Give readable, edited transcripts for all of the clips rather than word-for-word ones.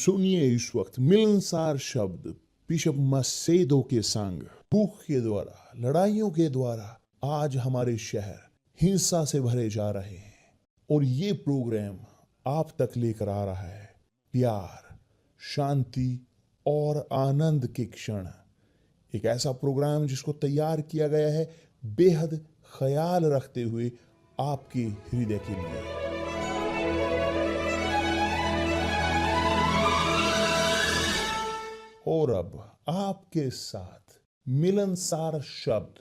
सुनिए इस वक्त मिलनसार शब्द बिशप मसेदो के संग। भूख के द्वारा, लड़ाइयों के द्वारा आज हमारे शहर हिंसा से भरे जा रहे हैं और ये प्रोग्राम आप तक लेकर आ रहा है प्यार, शांति और आनंद के क्षण। एक ऐसा प्रोग्राम जिसको तैयार किया गया है बेहद ख्याल रखते हुए आपके हृदय के लिए। और अब आपके साथ मिलनसार शब्द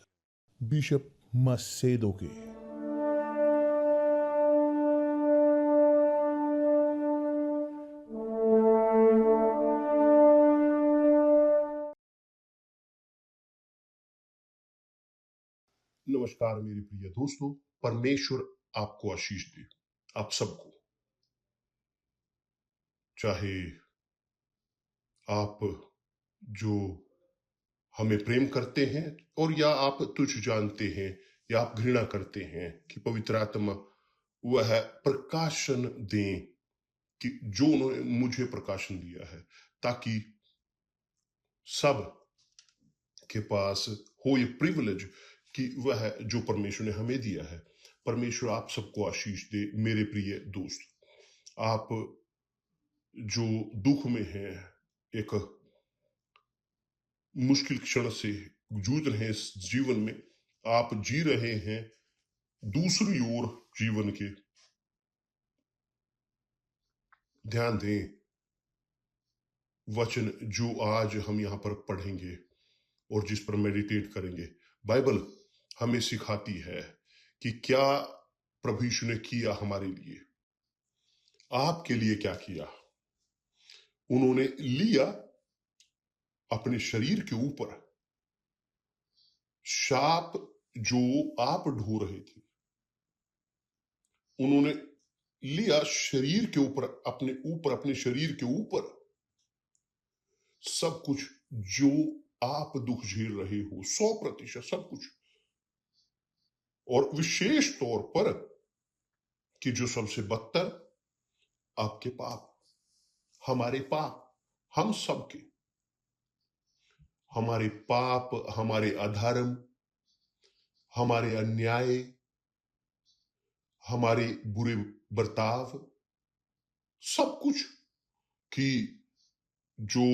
बिशप मसेदो के। नमस्कार मेरे प्रिय दोस्तों, परमेश्वर आपको आशीष दे। आप सबको, चाहे आप जो हमें प्रेम करते हैं और या आप तुझ जानते हैं या आप घृणा करते हैं, कि पवित्र आत्मा वह प्रकाशन दें कि जो उन्होंने मुझे प्रकाशन दिया है, ताकि सब के पास हो ये प्रिविलेज कि वह जो परमेश्वर ने हमें दिया है। परमेश्वर आप सबको आशीष दे। मेरे प्रिय दोस्त, आप जो दुख में हैं, एक मुश्किल क्षण से जूझ रहे हैं, इस जीवन में आप जी रहे हैं दूसरी ओर जीवन के, ध्यान दें वचन जो आज हम यहाँ पर पढ़ेंगे और जिस पर मेडिटेट करेंगे। बाइबल हमें सिखाती है कि क्या प्रभु यीशु ने किया हमारे लिए, आपके लिए क्या किया। उन्होंने लिया अपने शरीर के ऊपर शाप जो आप ढो रहे थे, उन्होंने लिया शरीर के ऊपर, अपने शरीर के ऊपर सब कुछ जो आप दुख झेल रहे हो, 100% सब कुछ। और विशेष तौर पर कि जो सबसे बदतर, आपके पाप, हमारे पाप, हम सबके, हमारे पाप, हमारे अधर्म, हमारे अन्याय, हमारे बुरे बर्ताव, सब कुछ कि जो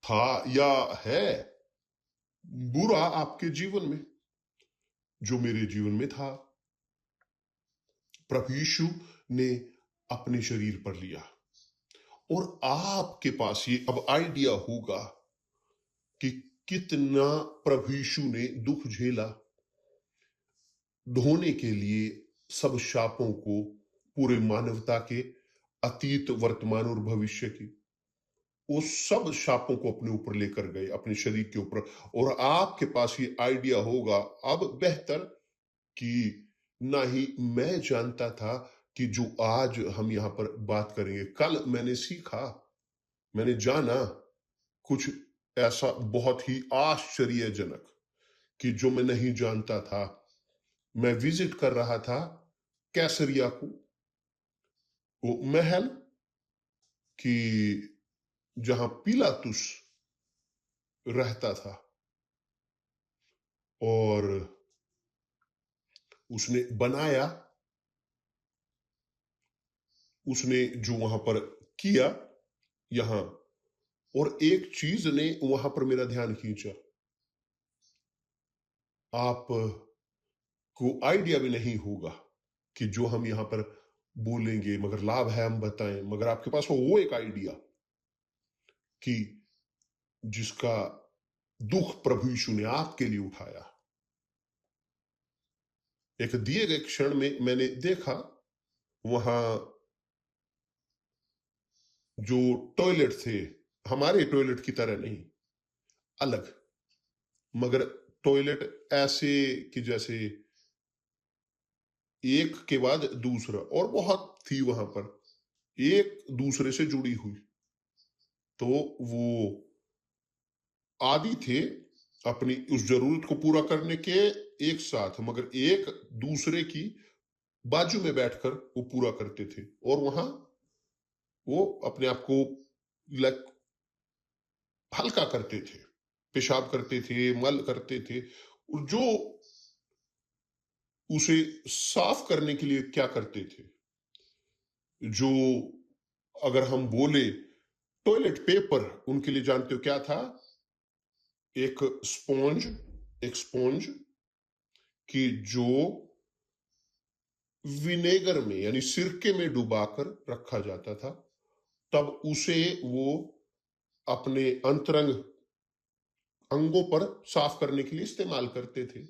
था या है बुरा आपके जीवन में, जो मेरे जीवन में था, प्रभु यीशु ने अपने शरीर पर लिया। और आपके पास ये अब आइडिया होगा कि कितना प्रभु यीशु ने दुख झेला ढोने के लिए सब शापों को, पूरे मानवता के, अतीत, वर्तमान और भविष्य के, वो सब शापों को अपने ऊपर लेकर गए, अपने शरीर के ऊपर। और आपके पास ये आइडिया होगा अब बेहतर कि ना ही मैं जानता था कि जो आज हम यहाँ पर बात करेंगे, कल मैंने सीखा, मैंने जाना कुछ ऐसा बहुत ही आश्चर्यजनक कि जो मैं नहीं जानता था। मैं विजिट कर रहा था कैसरिया को, वो महल कि जहां पिलातुस रहता था, और उसने बनाया, उसने जो वहां पर किया यहां, और एक चीज ने वहां पर मेरा ध्यान खींचा। आप को आइडिया भी नहीं होगा कि जो हम यहां पर बोलेंगे, मगर लाभ है हम बताएं, मगर आपके पास वो एक आइडिया कि जिसका दुख प्रभु यीशु ने आपके लिए उठाया। एक दिए गए क्षण में मैंने देखा वहां जो टॉयलेट थे, हमारे टॉयलेट की तरह नहीं, अलग, मगर टॉयलेट ऐसे कि जैसे एक के बाद दूसरा, और बहुत थी वहां पर, एक दूसरे से जुड़ी हुई। तो वो आदि थे अपनी उस जरूरत को पूरा करने के एक साथ, मगर एक दूसरे की बाजू में बैठकर वो पूरा करते थे। और वहां वो अपने आप को लाइक हल्का करते थे, पेशाब करते थे, मल करते थे। और जो उसे साफ करने के लिए क्या करते थे, जो अगर हम बोले टॉयलेट पेपर, उनके लिए जानते हो क्या था? एक स्पॉन्ज, एक स्पॉन्ज कि जो विनेगर में यानी सिरके में डुबाकर रखा जाता था, तब उसे वो अपने अंतरंग अंगों पर साफ करने के लिए इस्तेमाल करते थे।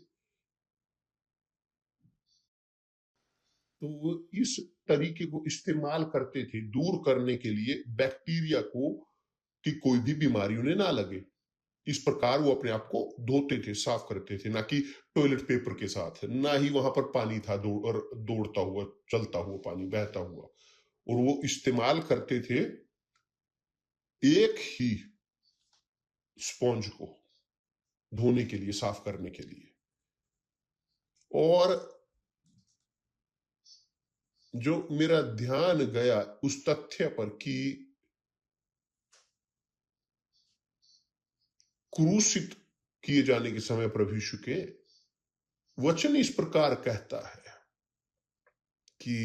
तो वो इस तरीके को इस्तेमाल करते थे दूर करने के लिए बैक्टीरिया को, कि कोई भी बीमारी उन्हें ना लगे। इस प्रकार वो अपने आप को धोते थे, साफ करते थे, ना कि टॉयलेट पेपर के साथ। ना ही वहां पर पानी था दौड़ता हुआ, चलता हुआ पानी बहता हुआ। और वो इस्तेमाल करते थे एक ही स्पॉन्ज को धोने के लिए, साफ करने के लिए। और जो मेरा ध्यान गया उस तथ्य पर कि क्रूसित किए जाने के समय प्रभु यीशु के वचन इस प्रकार कहता है कि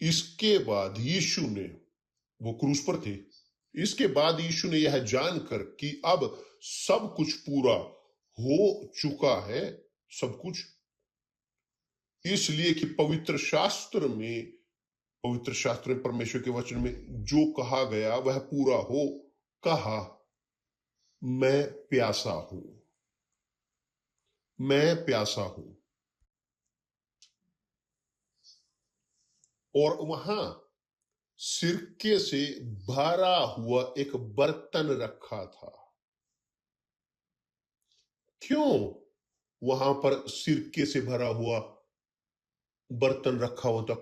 इसके बाद यीशु ने, वो क्रूस पर थे, इसके बाद यीशु ने यह जानकर कि अब सब कुछ पूरा हो चुका है, सब कुछ, इसलिए कि पवित्र शास्त्र में परमेश्वर के वचन में जो कहा गया वह पूरा हो, कहा, मैं प्यासा हूं, मैं प्यासा हूं। और वहां सिरके से भरा हुआ एक बर्तन रखा था। क्यों वहां पर सिरके से भरा हुआ बर्तन रखा हुआ था?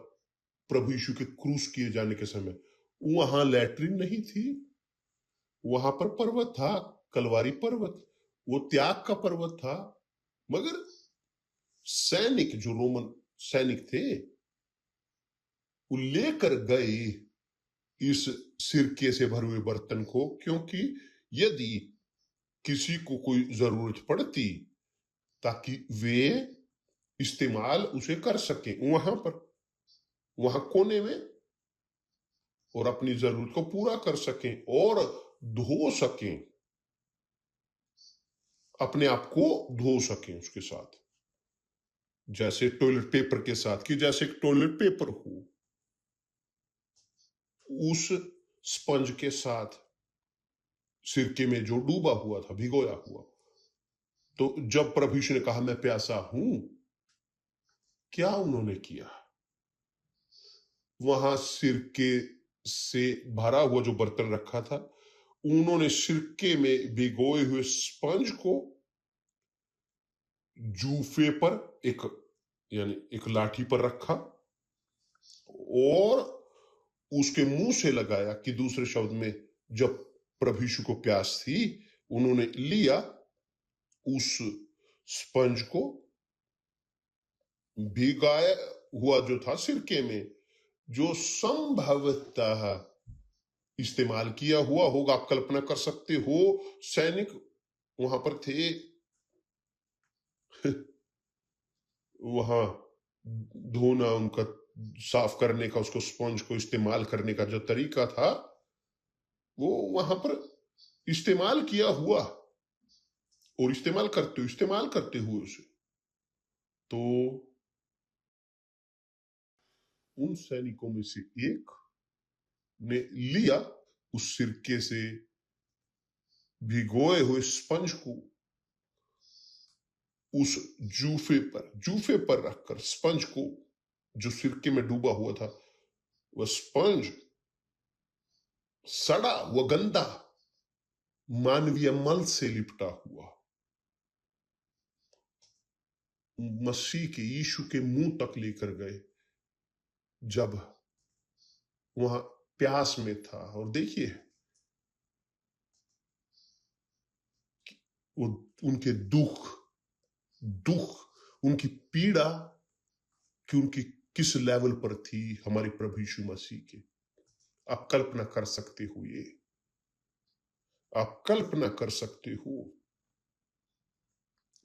प्रभु यीशु के क्रूस किए जाने के समय वहां लैट्रिन नहीं थी, वहां पर पर्वत था, कलवारी पर्वत, वो त्याग का पर्वत था। मगर सैनिक, जो रोमन सैनिक थे, वो लेकर गए इस सिरके से भरे हुए बर्तन को, क्योंकि यदि किसी को कोई जरूरत पड़ती, ताकि वे इस्तेमाल उसे कर सके वहां कोने में, और अपनी जरूरत को पूरा कर सकें और धो सकें, अपने आप को धो सकें उसके साथ, जैसे टॉयलेट पेपर के साथ, कि जैसे एक टॉयलेट पेपर हो, उस स्पंज के साथ सिरके में जो डूबा हुआ था, भिगोया हुआ। तो जब प्रभु यीशु ने कहा मैं प्यासा हूं, क्या उन्होंने किया? वहां सिरके से भरा हुआ जो बर्तन रखा था, उन्होंने सिरके में भिगोए हुए स्पंज को जूफे पर, एक यानी एक लाठी पर रखा, और उसके मुंह से लगाया, कि दूसरे शब्द में जब प्रभु यीशु को प्यास थी, उन्होंने लिया उस स्पंज को, भिगाया हुआ जो था सिरके में, जो संभवतः इस्तेमाल किया हुआ होगा। आप कल्पना कर सकते हो, सैनिक वहां पर थे, वहां धोना उनका, साफ करने का, उसको स्पंज को इस्तेमाल करने का जो तरीका था, वो वहां पर इस्तेमाल किया हुआ, और इस्तेमाल करते हुए उसे, तो उन सैनिकों में से एक ने लिया उस सिरके से भिगोए हुए स्पंज को, उस जूफे पर रखकर स्पंज को, जो सिरके में डूबा हुआ था, वह स्पंज सड़ा हुआ, गंदा, मानवीय मल से लिपटा हुआ, मसीह के, यीशु के मुंह तक लेकर गए जब वहां प्यास में था। और देखिए, वो उनके दुख, उनकी पीड़ा, कि उनकी किस लेवल पर थी हमारे प्रभु यीशु मसीह के। आप कल्पना कर सकते हो, ये आप कल्पना कर सकते हो।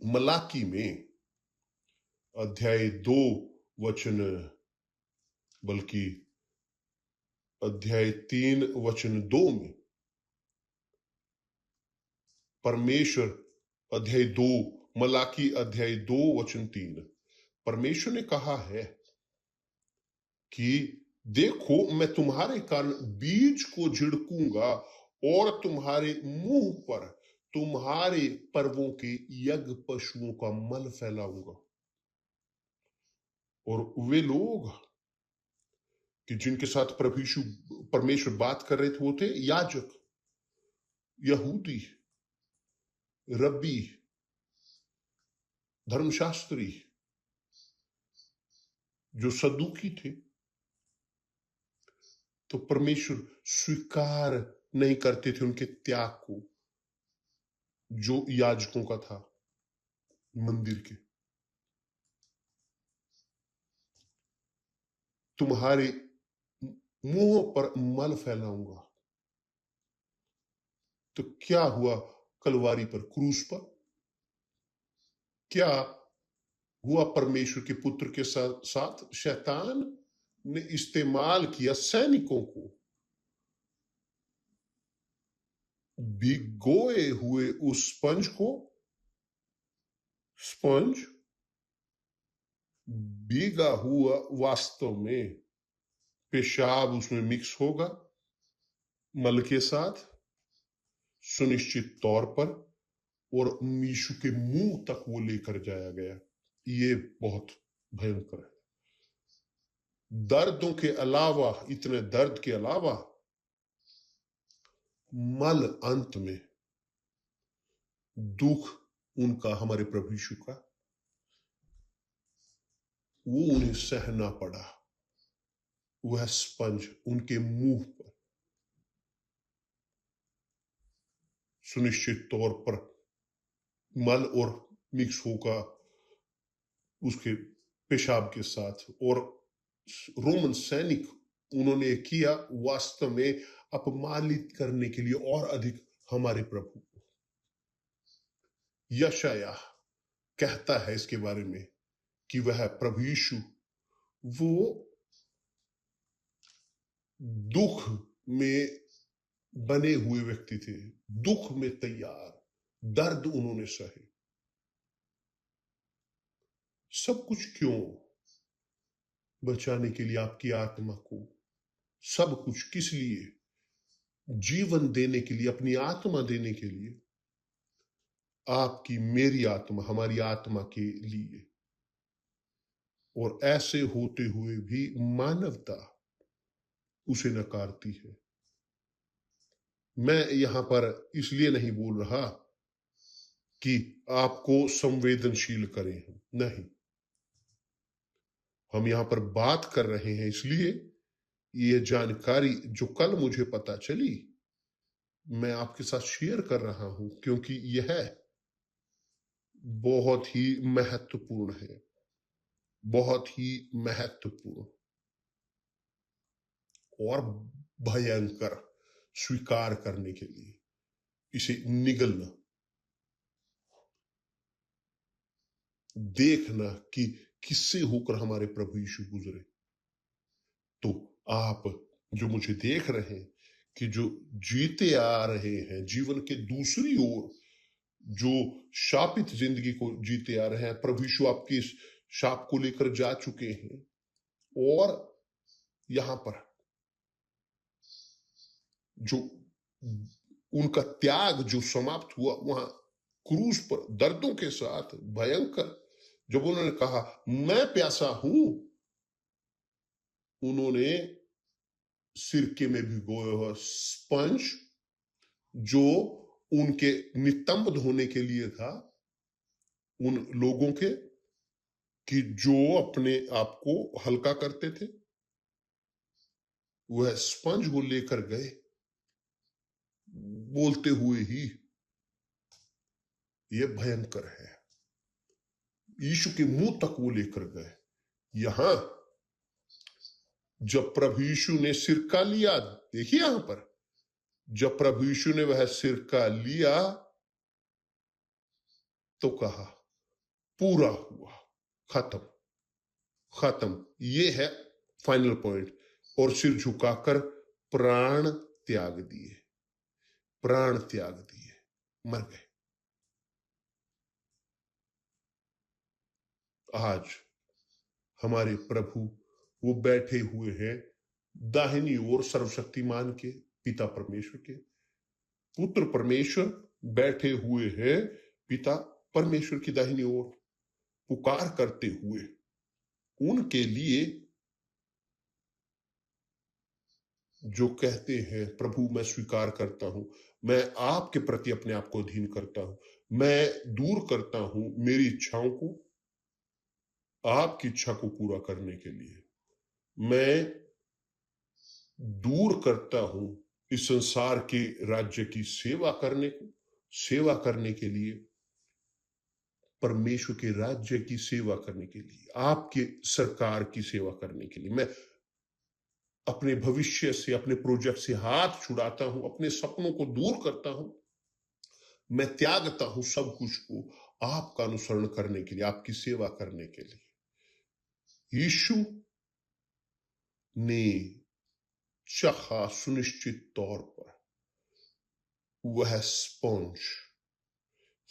मलाकी में अध्याय 2 वचन, बल्कि अध्याय 3 वचन 2 में परमेश्वर, अध्याय 2, मलाकी अध्याय 2 वचन 3, परमेश्वर ने कहा है कि देखो मैं तुम्हारे कारण बीज को झिड़कूंगा और तुम्हारे मुंह पर तुम्हारे पर्वों के यज्ञ पशुओं का मल फैलाऊंगा। और वे लोग कि जिनके साथ प्रभु यीशु परमेश्वर बात कर रहे थे वो थे याजक, यहूदी, रब्बी, धर्मशास्त्री, जो सदूकी थे। तो परमेश्वर स्वीकार नहीं करते थे उनके त्याग को जो याजकों का था मंदिर के। तुम्हारे मुंह पर मल फैलाऊंगा। तो क्या हुआ कलवारी पर, क्रूस पर? क्या हुआ परमेश्वर के पुत्र के साथ शैतान ने इस्तेमाल किया सैनिकों को, भिगोए हुए उस स्पंज को। स्पंज भीगा हुआ वास्तव में पेशाब उसमें मिक्स होगा मल के साथ सुनिश्चित तौर पर, और यीशु के मुंह तक वो लेकर जाया गया। ये बहुत भयंकर है। दर्दों के अलावा, इतने दर्द के अलावा, मल अंत में दुख उनका, हमारे प्रभु यीशु का, वो उन्हें सहना पड़ा। वह स्पंज उनके मुंह पर सुनिश्चित तौर पर मल और मिक्स होगा उसके पेशाब के साथ। और रोमन सैनिक उन्होंने किया वास्तव में अपमानित करने के लिए और अधिक हमारे प्रभु को। यशायाह कहता है इसके बारे में कि वह प्रभु यीशु वो दुख में बने हुए व्यक्ति थे, दुख में तैयार, दर्द उन्होंने सहे। सब कुछ क्यों? बचाने के लिए आपकी आत्मा को। सब कुछ किस लिए? जीवन देने के लिए, अपनी आत्मा देने के लिए, आपकी, मेरी आत्मा, हमारी आत्मा के लिए। और ऐसे होते हुए भी मानवता उसे नकारती है। मैं यहां पर इसलिए नहीं बोल रहा कि आपको संवेदनशील करें हम, नहीं। हम यहां पर बात कर रहे हैं इसलिए ये जानकारी जो कल मुझे पता चली मैं आपके साथ शेयर कर रहा हूं, क्योंकि यह बहुत ही महत्वपूर्ण है, बहुत ही महत्वपूर्ण और भयंकर। स्वीकार करने के लिए, इसे निगलना, देखना कि किससे होकर हमारे प्रभु यीशु गुजरे। तो आप जो मुझे देख रहे हैं कि जो जीते आ रहे हैं जीवन के दूसरी ओर, जो शापित जिंदगी को जीते आ रहे हैं, प्रभु यीशु आपके इस शाप को लेकर जा चुके हैं। और यहां पर जो उनका त्याग जो समाप्त हुआ वहां क्रूस पर दर्दों के साथ, भयंकर, जब उन्होंने कहा मैं प्यासा हूं, उन्होंने सिरके में भिगोया हुआ स्पंज जो उनके नितंब धोने के लिए था, उन लोगों के कि जो अपने आप को हल्का करते थे, वह स्पंज वो लेकर गए, बोलते हुए ही यह भयंकर है। यीशु के मुंह तक वो लेकर गए। यहां जब प्रभु यीशु ने सिरका लिया, देखिए यहां पर, जब प्रभु यीशु ने वह सिरका लिया तो कहा पूरा हुआ, खत्म, खत्म। ये है फाइनल पॉइंट। और सिर झुकाकर प्राण त्याग दिए, प्राण त्याग दिए, मर गए। आज हमारे प्रभु वो बैठे हुए हैं दाहिनी ओर सर्वशक्तिमान के, पिता परमेश्वर के। पुत्र परमेश्वर बैठे हुए हैं पिता परमेश्वर की दाहिनी ओर, पुकार करते हुए उनके लिए, जो कहते हैं प्रभु मैं स्वीकार करता हूं, मैं आपके प्रति अपने आप को अधीन करता हूं, मैं दूर करता हूं मेरी इच्छाओं को आपकी इच्छा को पूरा करने के लिए, मैं दूर करता हूं इस संसार के राज्य की सेवा करने के लिए, परमेश्वर के राज्य की सेवा करने के लिए, आपके सरकार की सेवा करने के लिए। मैं अपने भविष्य से, अपने प्रोजेक्ट से हाथ छुड़ाता हूं, अपने सपनों को दूर करता हूं, मैं त्यागता हूं सब कुछ को आपका अनुसरण करने के लिए, आपकी सेवा करने के लिए। यीशु ने चाहा सुनिश्चित तौर पर वह स्पंज,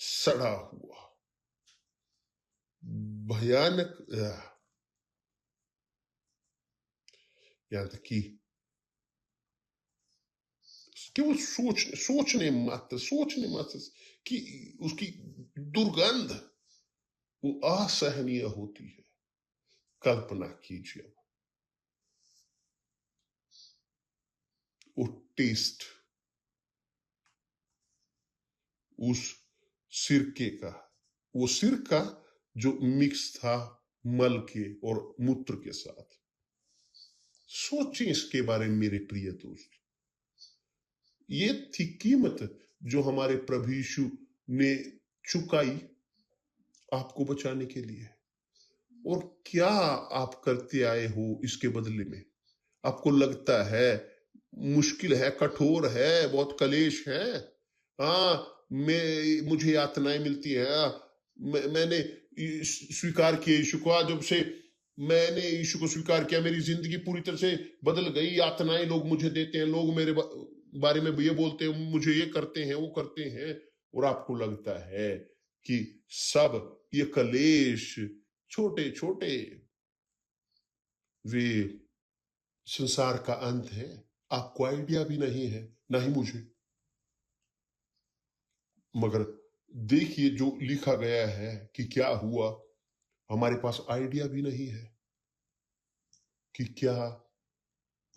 सड़ा हुआ, भयानक, यहां तक कि केवल सोचने मात्र कि उसकी दुर्गंध वो असहनीय होती है। कल्पना कीजिए वो टेस्ट उस सिरके का, वो सिरका जो मिक्स था मल के और मूत्र के साथ। सोचें इसके बारे में मेरे प्रिय दोस्त। ये थी कीमत जो हमारे प्रभु यीशु ने चुकाई आपको बचाने के लिए। और क्या आप करते आए हो इसके बदले में? आपको लगता है मुश्किल है, कठोर है, बहुत कलेश है, मुझे यातनाएं मिलती है, मैंने स्वीकार किया यीशु को, जब से मैंने यीशु को स्वीकार किया मेरी जिंदगी पूरी तरह से बदल गई। यातनाएं लोग मुझे देते हैं, लोग मेरे बारे में ये बोलते हैं, मुझे ये करते हैं, वो करते हैं, और आपको लगता है कि सब ये कलेश छोटे छोटे वे संसार का अंत है। आपको आइडिया भी नहीं है, ना ही मुझे। मगर देखिए जो लिखा गया है कि क्या हुआ, हमारे पास आइडिया भी नहीं है कि क्या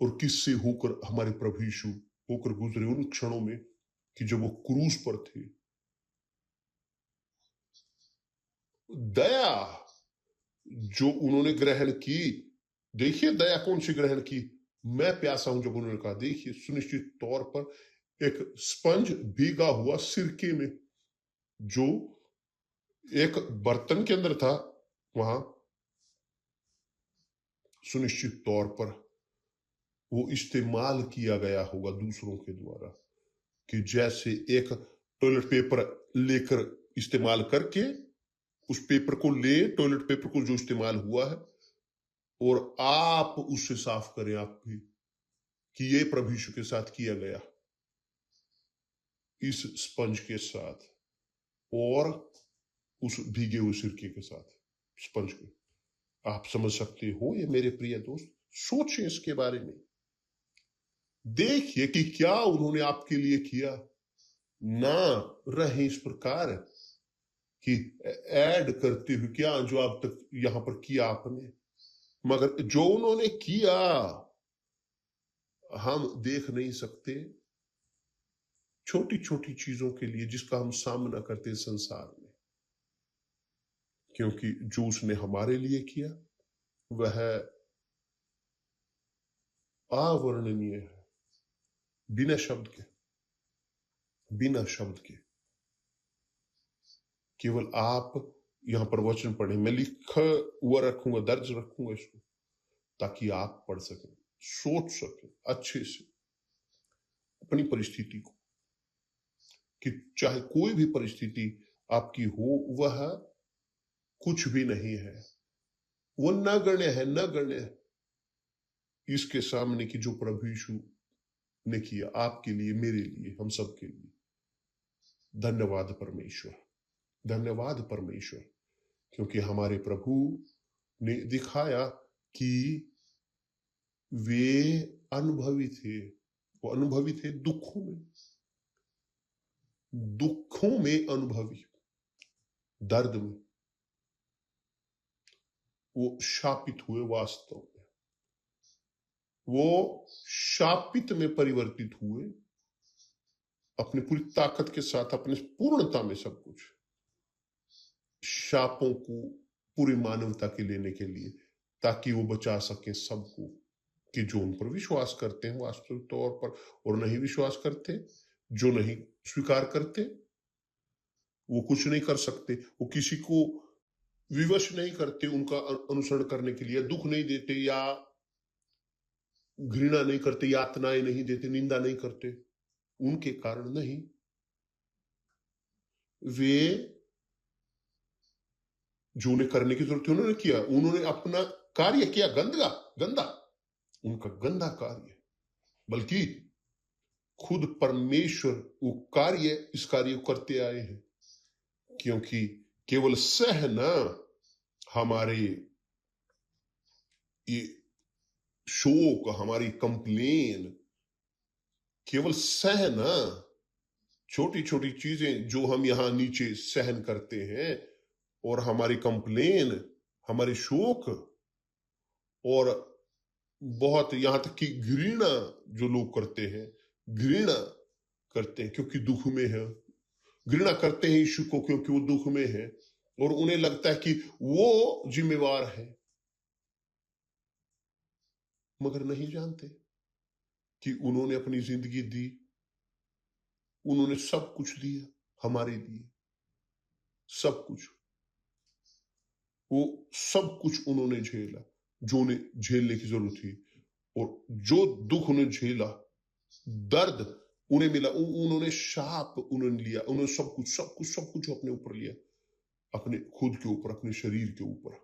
और किससे होकर हमारे प्रभु यीशु होकर गुजरे उन क्षणों में कि जब वो क्रूस पर थे। दया जो उन्होंने ग्रहण की, देखिए दया कौन सी ग्रहण की। मैं प्यासा हूं जब उन्होंने कहा, देखिए सुनिश्चित तौर पर एक स्पंज भीगा हुआ सिरके में जो एक बर्तन के अंदर था, वहां सुनिश्चित तौर पर वो इस्तेमाल किया गया होगा दूसरों के द्वारा, कि जैसे एक टॉयलेट पेपर लेकर इस्तेमाल करके उस पेपर को ले, टॉयलेट पेपर को जो इस्तेमाल हुआ है, और आप उससे साफ करें आप भी, कि ये प्रभु यीशु के साथ किया गया इस स्पंज के साथ और उस भीगे हुए सिरके के साथ, स्पंज के। आप समझ सकते हो ये मेरे प्रिय दोस्त। सोचिए इसके बारे में, देखिए कि क्या उन्होंने आपके लिए किया। ना रहे इस प्रकार कि ऐड करते हुए क्या जो अब तक यहां पर किया आपने, मगर जो उन्होंने किया हम देख नहीं सकते। छोटी छोटी चीजों के लिए जिसका हम सामना करते हैं संसार में, क्योंकि जो उसने हमारे लिए किया वह अवर्णनीय है, बिना शब्द के, बिना शब्द के। केवल आप यहां पर वचन पढ़े, मैं लिखा हुआ रखूंगा, दर्ज रखूंगा इसको, ताकि आप पढ़ सकें। सोच सके अच्छे से अपनी परिस्थिति को, कि चाहे कोई भी परिस्थिति आपकी हो, वह कुछ भी नहीं है, वो नगण्य है, नगण्य है इसके सामने की जो प्रभु यीशु ने किया आपके लिए, मेरे लिए, हम सब के लिए। धन्यवाद परमेश्वर, धन्यवाद परमेश्वर, क्योंकि हमारे प्रभु ने दिखाया कि वे अनुभवी थे, वो अनुभवी थे दुखों में, दुखों में अनुभवी, दर्द में वो शापित हुए, वास्तव में वो शापित में परिवर्तित हुए, अपनी पूरी ताकत के साथ, अपनी पूर्णता में सब कुछ, शापों को पूरी मानवता के लेने के लिए, ताकि वो बचा सके सबको, कि जो उन पर विश्वास करते हैं वास्तविक तौर पर, और नहीं विश्वास करते, जो नहीं स्वीकार करते, वो कुछ नहीं कर सकते, वो किसी को विवश नहीं करते उनका अनुसरण करने के लिए, दुख नहीं देते या घृणा नहीं करते, यातनाएं नहीं देते, निंदा नहीं करते, उनके कारण नहीं, वे जो उन्हें करने की जरूरत थी उन्होंने किया, उन्होंने अपना कार्य किया, गंदा गंदा, उनका गंदा कार्य, बल्कि खुद परमेश्वर वो कार्य, इस कार्य को करते आए हैं, क्योंकि केवल सहना हमारे ये शोक, हमारी कंप्लेन, केवल सहना, छोटी छोटी चीजें जो हम यहां नीचे सहन करते हैं, और हमारी कंप्लेन, हमारे शोक, और बहुत यहां तक कि घृणा जो लोग करते हैं, घृणा करते हैं क्योंकि दुख में है, घृणा करते हैं यीशु को क्योंकि वो दुख में है, और उन्हें लगता है कि वो जिम्मेवार है, मगर नहीं जानते कि उन्होंने अपनी जिंदगी दी, उन्होंने सब कुछ दिया हमारे लिए, सब कुछ, वो सब कुछ उन्होंने झेला जो उन्हें झेलने की जरूरत थी, और जो दुख उन्हें झेला, दर्द उन्हें मिला, उन्होंने शाप उन्होंने लिया, उन्होंने सब कुछ सब कुछ सब कुछ अपने ऊपर लिया, अपने खुद के ऊपर, अपने शरीर के ऊपर,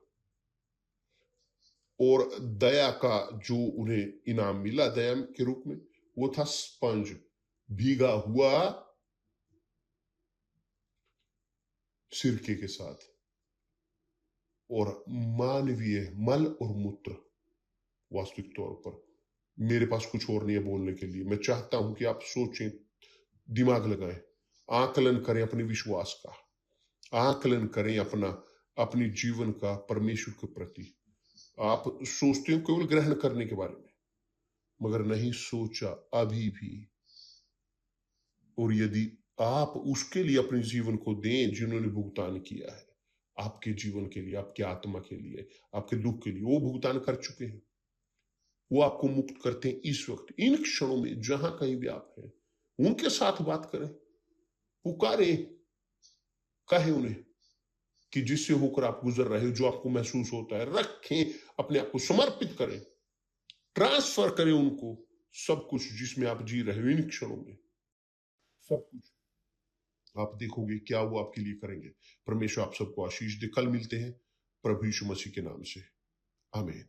और दया का जो उन्हें इनाम मिला दया के रूप में, वो था स्पंज, भीगा हुआ सिरके के साथ, और मानवीय मल और मूत्र। वास्तविक तौर पर मेरे पास कुछ और नहीं है बोलने के लिए, मैं चाहता हूं कि आप सोचें, दिमाग लगाएं, आकलन करें अपने विश्वास का, आकलन करें अपनी जीवन का परमेश्वर के प्रति। आप सोचते हो केवल ग्रहण करने के बारे में, मगर नहीं सोचा अभी भी, और यदि आप उसके लिए अपने जीवन को दें जिन्होंने भुगतान किया है आपके जीवन के लिए, आपकी आत्मा के लिए, आपके दुख के लिए, वो भुगतान कर चुके हैं, वो आपको मुक्त करते हैं इस वक्त, इन क्षणों में, जहां कहीं भी आप हैं, उनके साथ बात करें, पुकारे, कहे उन्हें कि जिससे होकर आप गुजर रहे हो, जो आपको महसूस होता है, रखें, अपने आप को समर्पित करें, ट्रांसफर करें उनको सब कुछ जिसमें आप जी रहे हो इन क्षणों में, सब कुछ आप देखोगे क्या वो आपके लिए करेंगे। परमेश्वर आप सबको आशीष दे। कल मिलते हैं प्रभु यीशु मसीह के नाम से, आमीन।